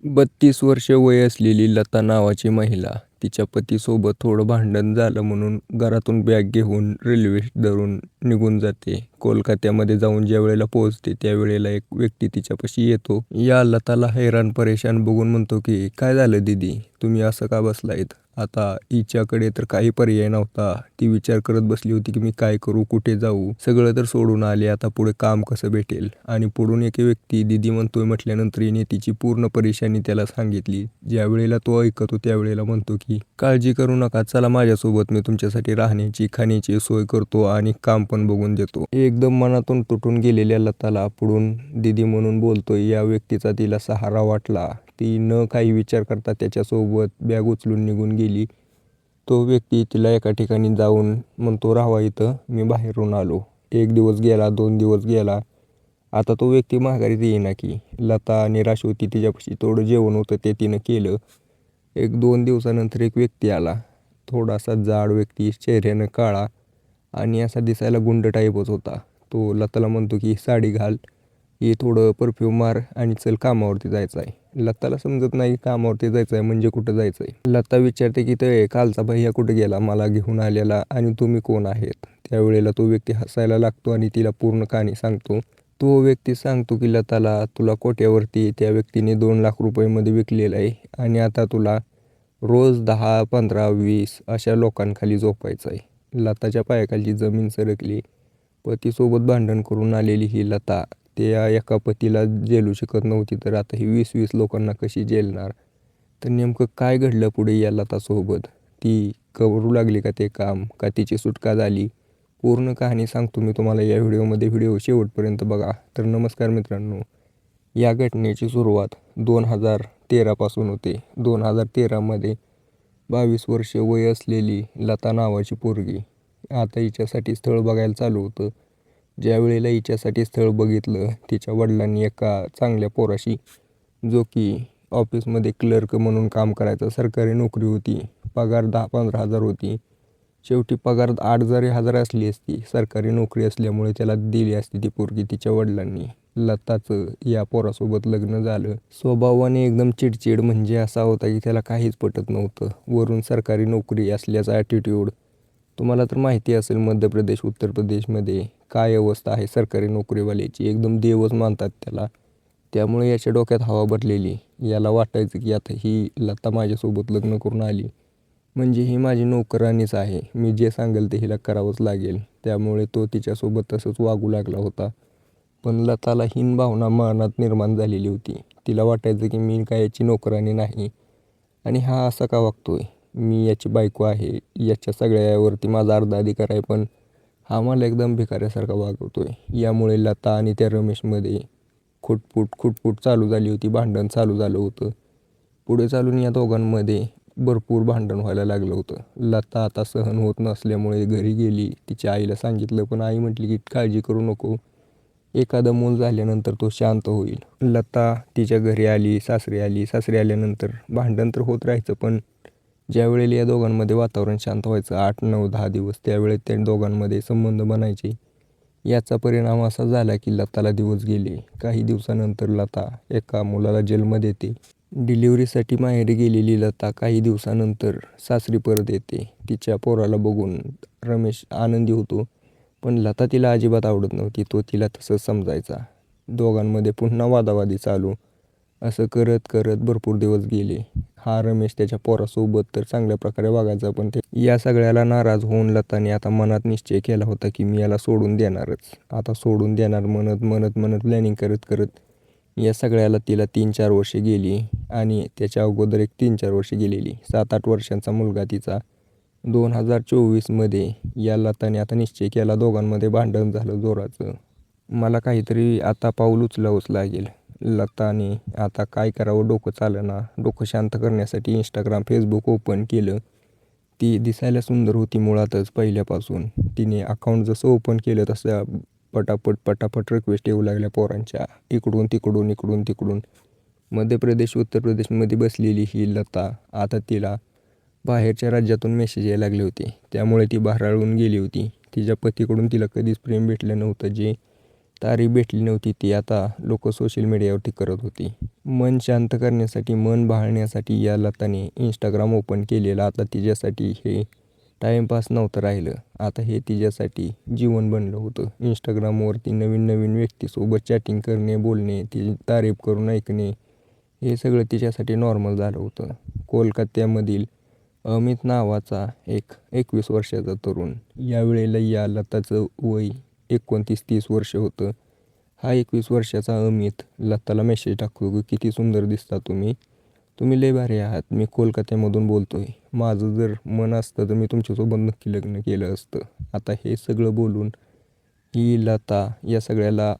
32 वर्षे वय असलेली लता नावाची महिला तिच्या पतीसोबत थोडं भांडण झालं म्हणून घरातून बॅग घेऊन रेल्वे धरून निघून जाते. कोलकात्यामध्ये जाऊन ज्या वेळेला पोहोचते त्यावेळेला एक व्यक्ती तिच्यापाशी येतो. या लताला हैराण परेशान बघून म्हणतो की काय झालं दीदी, तुम्ही असं का बसलायत? आता हिच्याकडे तर काही पर्याय नव्हता. ती विचार करत बसली होती की मी काय करू, कुठे जाऊ, सगळं तर सोडून आले, आता पुढे काम कसं भेटेल? आणि पुढून एक व्यक्ती दीदी म्हणतोय म्हटल्यानंतर हिने तिची पूर्ण परेशानी त्याला सांगितली. ज्या वेळेला तो ऐकतो त्यावेळेला म्हणतो की काळजी करू नका, चला माझ्यासोबत, मी तुमच्यासाठी राहण्याची खाण्याची सोय करतो आणि काम पण बघून देतो. एकदम मनातून तुटून गेलेल्या लताला पुढून दीदी म्हणून बोलतोय या व्यक्तीचा तिला सहारा वाटला. ती न काही विचार करता त्याच्यासोबत बॅग उचलून निघून गेली. तो व्यक्ती तिला एका ठिकाणी जाऊन म्हणतो राहावा इथं, मी बाहेरून आलो. 1 दिवस गेला, 2 दिवस गेला. आता तो व्यक्ती माघारीच येईना की. लता निराश होती, तिच्यापाशी थोडं जेवण होतं ते तिनं केलं. 1-2 दिवसानंतर एक व्यक्ती आला. थोडासा जाड व्यक्ती, चेहऱ्यानं काळा आणि असा दिसायला गुंड टाईपच होता. तो लताला म्हणतो की साडी घाल, हे थोडं परफ्यूम मार आणि चल कामावरती जायचं आहे. लताला समजत नाही कामावरती जायचं आहे म्हणजे कुठं जायचं आहे. लता विचारते की ते कालचा भैया कुठे गेला मला घेऊन आलेला, आणि तुम्ही कोण आहेत? त्यावेळेला तो व्यक्ती हसायला लागतो आणि तिला पूर्ण कहाणी सांगतो. तो व्यक्ती सांगतो की लताला तुला कोट्यावरती त्या व्यक्तीने 2 लाख रुपयामध्ये विकलेलं आहे आणि आता तुला रोज 10, 15, 20 अशा लोकांखाली झोपायचं आहे. लताच्या पायाखालची जमीन सरकली. पतीसोबत भांडण करून आलेली ही लता त्या एका पतीला झेलू शकत नव्हती, तर आता ही 20-20 लोकांना कशी झेलणार? तर नेमकं काय घडलं पुढे या लतासोबत? ती करू लागली का ते काम, का तिची सुटका झाली? पूर्ण कहाणी सांगतो मी तुम्हाला या व्हिडिओमध्ये. व्हिडिओ शेवटपर्यंत बघा. तर नमस्कार मित्रांनो, या घटनेची सुरुवात 2013 पासून होते. 2013मध्ये 22 वर्षे वय असलेली लता नावाची पोरगी, आता हिच्यासाठी स्थळ बघायला चालू होतं. ज्यावेळेला हिच्यासाठी स्थळ बघितलं, तिच्या वडिलांनी एका चांगल्या पोराशी, जो की ऑफिसमध्ये क्लर्क म्हणून काम करायचा, सरकारी नोकरी होती, पगार 10-15 हजार होती. शेवटी पगार 8 जरी हजार असली असती, सरकारी नोकरी असल्यामुळे त्याला दिली असती ती पोरगी तिच्या वडिलांनी. लताचं या पोरासोबत लग्न झालं. स्वभावाने एकदम चिडचिड, म्हणजे असा होता की त्याला काहीच पटत नव्हतं. वरून सरकारी नोकरी असल्याचा ॲटिट्यूड. तुम्हाला तर माहिती असेल मध्य प्रदेश, उत्तर प्रदेशमध्ये काय अवस्था आहे सरकारी नोकरीवाल्याची, एकदम देवच मानतात त्याला. त्यामुळे याच्या डोक्यात हवा भरलेली. याला वाटायचं की आता ही लता माझ्यासोबत लग्न करून आली म्हणजे ही माझी नोकरानीच आहे, मी जे सांगेल ते हिला करावंच लागेल. त्यामुळे तो तिच्यासोबत तसंच वागू लागला होता. पण लताला हीन भावना मनात निर्माण झालेली होती. तिला वाटायचं की मी काय याची नोकरानी नाही आणि हा असा का वागतोय? मी याची बायको आहे, याच्या सगळ्यावरती माझा अर्धा अधिकार आहे, पण हा मला एकदम भिकाऱ्यासारखा वागवतोय. यामुळे लता आणि त्या रमेशमध्ये खुटफुट चालू झाली होती, भांडण चालू झालं होतं. पुढे चालून या दोघांमध्ये भरपूर भांडण व्हायला लागलं होतं. लता आता सहन होत नसल्यामुळे घरी गेली. तिच्या आईला सांगितलं, पण आई म्हटली की काळजी करू नको, एखादं मूल झाल्यानंतर तो शांत होईल. लता तिच्या घरी आली, सासरी आली. सासरी आल्यानंतर भांडण तर होत राहायचं, पण ज्यावेळेला या दोघांमध्ये वातावरण शांत व्हायचं 8, 9, 10 दिवस, त्यावेळेस त्या दोघांमध्ये संबंध बनायचे. याचा परिणाम असा झाला की लताला दिवस गेले. काही दिवसानंतर लता एका मुलाला जन्म देते. डिलिव्हरीसाठी माहेरी गेलेली लता काही दिवसानंतर सासरी परत येते. तिच्या पोराला बघून रमेश आनंदी होतो, पण लता तिला अजिबात आवडत नव्हती. तो तिला तसंच समजायचा. दोघांमध्ये पुन्हा वादावादी चालू. असं करत करत भरपूर दिवस गेले. हा रमेश त्याच्या पोरासोबत तर चांगल्या प्रकारे वागायचा, पण ते या सगळ्याला नाराज होऊन लताने आता मनात निश्चय केला होता की मी याला सोडून देणारच. आता सोडून देणार म्हणत म्हणत म्हणत प्लॅनिंग करत करत या सगळ्याला तिला 3-4 वर्षे गेली आणि त्याच्या अगोदर एक 3-4 वर्षे गेलेली. 7-8 वर्षांचा मुलगा तिचा. 2024मध्ये या लताने आता निश्चय केला, दोघांमध्ये भांडण झालं जोराचं, मला काहीतरी आता पाऊल उचलावंच लागेल. लताने आता काय करावं डोकं चालेना. डोकं शांत करण्यासाठी इंस्टाग्राम, फेसबुक ओपन केलं. ती दिसायला सुंदर होती मुळातच पहिल्यापासून. तिने अकाउंट जसं ओपन केलं तसं पटापट रिक्वेस्ट येऊ लागल्या पोरांच्या, इकडून तिकडून, इकडून तिकडून. मध्य प्रदेश, उत्तर प्रदेशमध्ये बसलेली ही लता आता तिला बाहेरच्या राज्यातून मेसेज यायला लागले होते. त्यामुळे ती भाराळून गेली होती. तिच्या पतीकडून तिला कधीच प्रेम भेटलं नव्हतं, जे तारीख भेटली नव्हती ती आता लोक सोशल मीडियावरती करत होती. मन शांत करण्यासाठी, मन भाळण्यासाठी या लताने इंस्टाग्राम ओपन केलेलं. आता तिच्यासाठी हे टाईमपास नव्हतं राहिलं, आता हे तिच्यासाठी जीवन बनलं होतं. इंस्टाग्रामवरती नवीन नवीन व्यक्तीसोबत चॅटिंग करणे, बोलणे, तिची तारीफ करून ऐकणे, हे सगळं तिच्यासाठी नॉर्मल झालं होतं. कोलकात्यामधील अमित नावाचा एक 21 वर्षाचा तरुण, यावेळेला या लताचं वय 29-30 वर्ष होतं. हा 21 वर्षाचा अमित लताला मेसेज टाकतो की किती सुंदर दिसता तुम्ही, तुम्ही लय भारी आहात, मी कोलकात्यामधून बोलतोय, माझं जर मन असतं तर मी तुमच्यासोबत नक्की लग्न केलं असतं. आता हे सगळं बोलून ही लता या सगळ्याला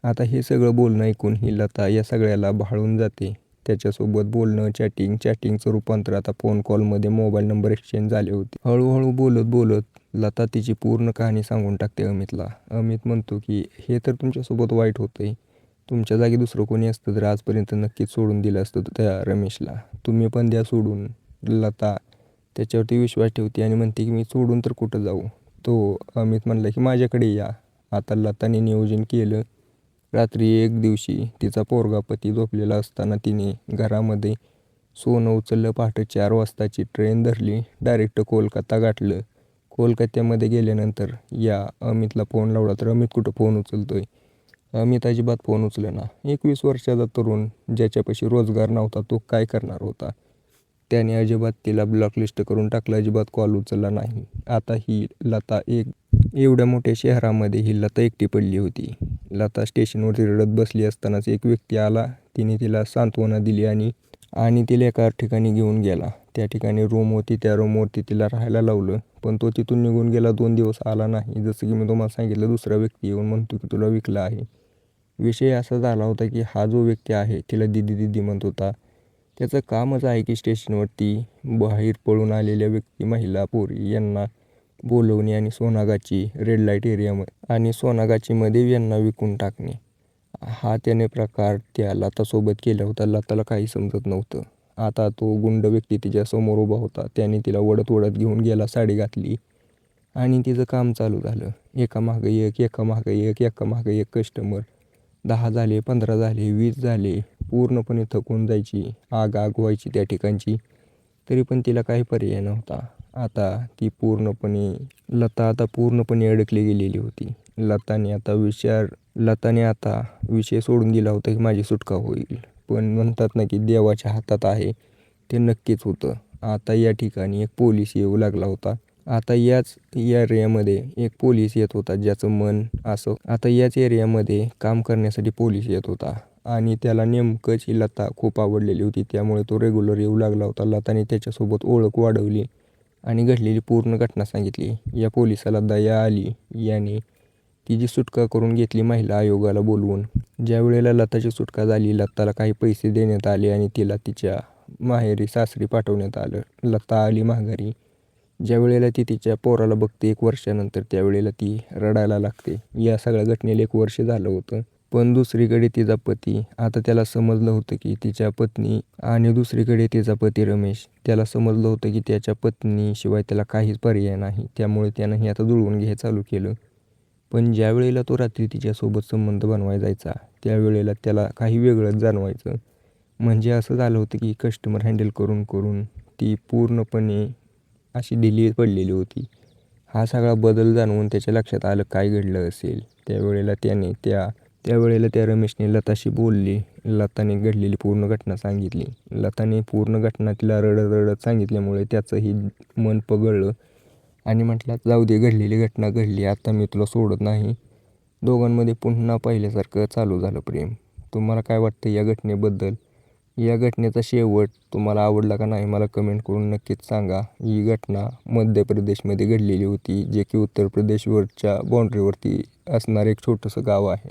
आता हे सगळं बोलणं ऐकून ही लता या सगळ्याला भाळून जाते. त्याच्यासोबत बोलणं, चॅटिंगचं रूपांतर आता फोन कॉलमध्ये मोबाईल नंबर एक्सचेंज झाले होते. हळूहळू बोलत बोलत लता तिची पूर्ण कहाणी सांगून टाकते अमितला. अमित म्हणतो की हे तर तुमच्यासोबत वाईट होतंय, तुमच्या जागी दुसरं कोणी असतं तर आजपर्यंत नक्कीच सोडून दिलं असतं त्या रमेशला, तुम्ही पण द्या सोडून. लता त्याच्यावरती विश्वास ठेवते आणि म्हणते की मी सोडून तर कुठं जाऊ. तो अमित म्हणला की माझ्याकडे या. आता लताने नियोजन केलं. रात्री एक दिवशी तिचा पोरगा पती झोपलेला असताना तिने घरामध्ये सोनं उचललं. पहाटे 4 वाजताची ट्रेन धरली, डायरेक्ट कोलकाता गाठलं. कोलकात्यामध्ये गेल्यानंतर या अमितला फोन लावला तर अमित कुठं फोन उचलतोय. अमित अजिबात फोन उचलेना. 21 वर्षाचा तरुण, ज्याच्यापाशी रोजगार नव्हता, तो काय करणार होता. त्याने अजिबात तिला ब्लॉकलिस्ट करून टाकलं, अजिबात कॉल उचलला नाही. आता ही लता एवढ्या मोठ्या शहरामध्ये ही लता एकटी पडली होती. लता स्टेशनवरती रडत बसली असतानाच एक व्यक्ती आला. तिने तिला सांत्वना दिली आणि तिला एका ठिकाणी घेऊन गेला. त्या ठिकाणी रूम होती, त्या रूमवरती तिला राहायला लावलं. पण तो तिथून निघून गेला, 2 दिवस आला नाही. जसं की मी तुम्हाला सांगितलं, दुसरा व्यक्ती येऊन म्हणतो की तुला विकलं आहे. विषय असा झाला होता की हा जो व्यक्ती आहे तिला दीदी दीदी म्हणत होता. त्याचं कामच आहे की स्टेशनवरती बाहेर पळून आलेल्या व्यक्ती, महिला, पोरी यांना बोलवणे आणि सोनागाची रेड लाईट एरियामध्ये आणि सोनागाचीमध्ये यांना विकून टाकणे. हा त्याने प्रकार त्या लतासोबत केला होता. लताला काही समजत नव्हतं. आता तो गुंड व्यक्ती तिच्यासमोर उभा होता. त्याने तिला वडत वडत घेऊन गेला, साडी घातली आणि तिचं काम चालू झालं. एकामागं एक कस्टमर. 10 झाले, 15 झाले, 20 झाले. पूर्णपणे थकून जायची, आग व्हायची त्या ठिकाणची. तरी पण तिला काही पर्याय नव्हता. लता आता पूर्णपणे अडकली गेलेली होती. लताने आता विषय सोडून दिला होता की माझी सुटका होईल. पण म्हणतात ना की देवाच्या हातात आहे, ते नक्कीच होतं. आता या ठिकाणी एक पोलीस येऊ लागला होता. आता याच एरियामध्ये एक पोलीस येत होता, ज्याचं मन असं. आता याच एरियामध्ये काम करण्यासाठी पोलीस येत होता आणि त्याला नेमकंच ही लता खूप आवडलेली होती. त्यामुळे तो रेग्युलर येऊ लागला होता. लताने त्याच्यासोबत ओळख वाढवली आणि घडलेली पूर्ण घटना सांगितली. या पोलिसाला दया आली. याने तिची सुटका करून घेतली महिला आयोगाला बोलवून. ज्या वेळेला लताची सुटका झाली, लताला काही पैसे देण्यात आले आणि तिला तिच्या माहेरी सासरी पाठवण्यात आलं. लता आली माघारी. ज्या वेळेला ती तिच्या पोराला बघते 1 वर्षानंतर, त्यावेळेला ती रडायला लागते. या सगळ्या घटनेला 1 वर्ष झालं होतं. पण दुसरीकडे तिचा पती, आता त्याला समजलं होतं की तिच्या पत्नी आणि दुसरीकडे तिचा पती रमेश, त्याला समजलं होतं की त्याच्या पत्नीशिवाय त्याला काहीच पर्याय नाही. त्यामुळे त्यानं हे आता जुळवून घ्यायला चालू केलं. पण ज्या वेळेला तो रात्री तिच्यासोबत संबंध बनवायला जायचा, त्यावेळेला त्याला काही वेगळंच जाणवायचं. म्हणजे असं झालं होतं की कस्टमर हँडल करून करून ती पूर्णपणे अशी ढिली पडलेली होती. हा सगळा बदल जाणवून त्याच्या लक्षात आलं काय घडलं असेल. त्यावेळेला त्या रमेशने लताशी बोलली. लताने घडलेली पूर्ण घटना सांगितली. लताने पूर्ण घटना तिला रडत रडत सांगितल्यामुळे त्याचंही मन पगळलं आणि म्हटलं जाऊ दे, घडलेली घटना घडली, आता मी तुला सोडत नाही. दोघांमध्ये पुन्हा पहिल्यासारखं चालू झालं प्रेम. तुम्हाला काय वाटतं या घटनेबद्दल? या घटनेचा शेवट तुम्हाला आवडला का नाही मला कमेंट करून नक्कीच सांगा. ही घटना मध्य प्रदेशमध्ये घडलेली होती, जे की उत्तर प्रदेशवरच्या बाँड्रीवरती असणारं एक छोटंसं गाव आहे.